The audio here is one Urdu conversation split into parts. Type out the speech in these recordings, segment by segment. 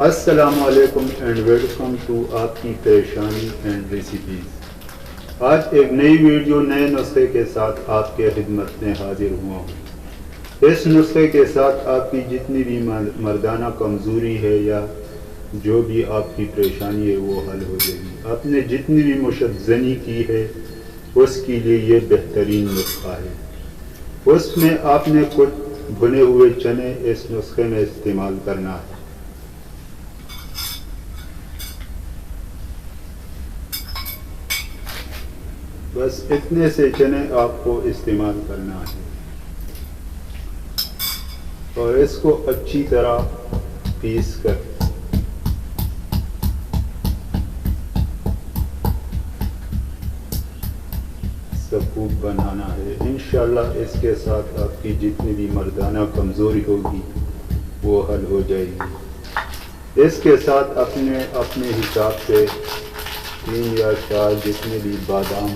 السلام علیکم اینڈ ویلکم ٹو آپ کی پریشانی اینڈ ریسیپیز۔ آج ایک نئی ویڈیو نئے نسخے کے ساتھ آپ کے خدمت میں حاضر ہوا ہوں۔ اس نسخے کے ساتھ آپ کی جتنی بھی مردانہ کمزوری ہے یا جو بھی آپ کی پریشانی ہے وہ حل ہو جائے گی۔ آپ نے جتنی بھی مشد زنی کی ہے اس کے لیے یہ بہترین نسخہ ہے۔ اس میں آپ نے کچھ بھنے ہوئے چنے اس نسخے میں استعمال کرنا ہے۔ بس اتنے سے چنے آپ کو استعمال کرنا ہے اور اس کو اچھی طرح پیس کر سکوپ بنانا ہے۔ انشاءاللہ اس کے ساتھ آپ کی جتنی بھی مردانہ کمزوری ہوگی وہ حل ہو جائے گی۔ اس کے ساتھ اپنے حساب سے 3 یا 4 جتنے بھی بادام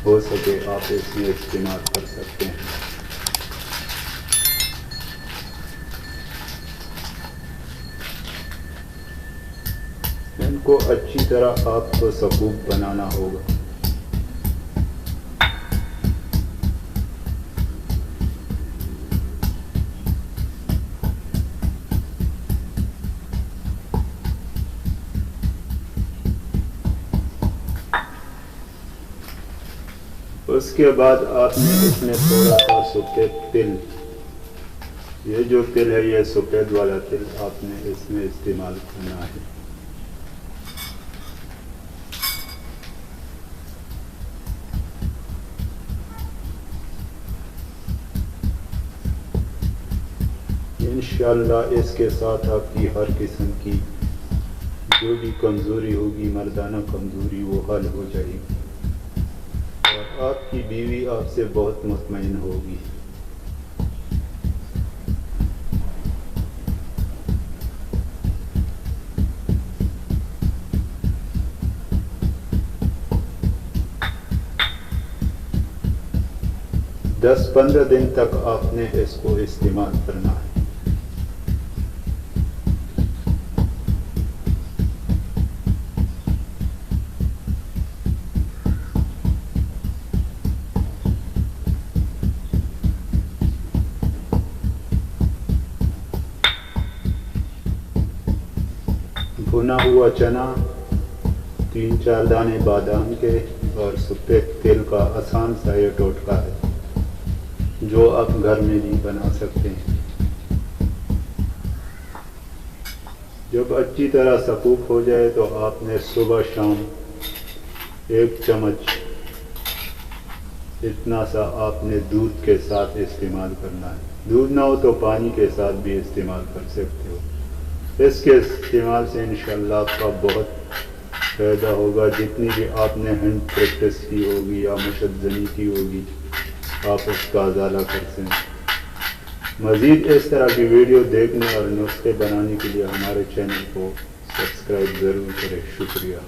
ہو سکے آپ اس میں استعمال کر سکتے ہیں۔ ان کو اچھی طرح آپ کو سکوپ بنانا ہوگا۔ اس کے بعد آپ نے اس میں تھوڑا سا سفید تل، یہ جو تل ہے یہ سفید والا تل آپ نے اس میں استعمال کرنا ہے۔ انشاءاللہ اس کے ساتھ آپ کی ہر قسم کی جو بھی کمزوری ہوگی مردانہ کمزوری وہ حل ہو جائے گی اور آپ کی بیوی آپ سے بہت مطمئن ہوگی۔ دس 15 دن تک آپ نے اس کو استعمال کرنا ہے۔ بھنا ہوا چنا، 3-4 دانے بادام کے اور سفید تیل کا آسان سا یہ ٹوٹکا ہے جو آپ گھر میں بھی بنا سکتے ہیں۔ جب اچھی طرح سکوپ ہو جائے تو آپ نے صبح شام 1 چمچ اتنا سا آپ نے دودھ کے ساتھ استعمال کرنا ہے۔ دودھ نہ ہو تو پانی کے ساتھ بھی استعمال کر سکتے ہو۔ اس کے استعمال سے انشاءاللہ آپ کا بہت فائدہ ہوگا۔ جتنی بھی آپ نے ہینڈ پریکٹس کی ہوگی یا مشد زنی کی ہوگی آپ اس کا ازالہ کر سکیں۔ مزید اس طرح کی ویڈیو دیکھنے اور نسخے بنانے کے لیے ہمارے چینل کو سبسکرائب ضرور کریں۔ شکریہ۔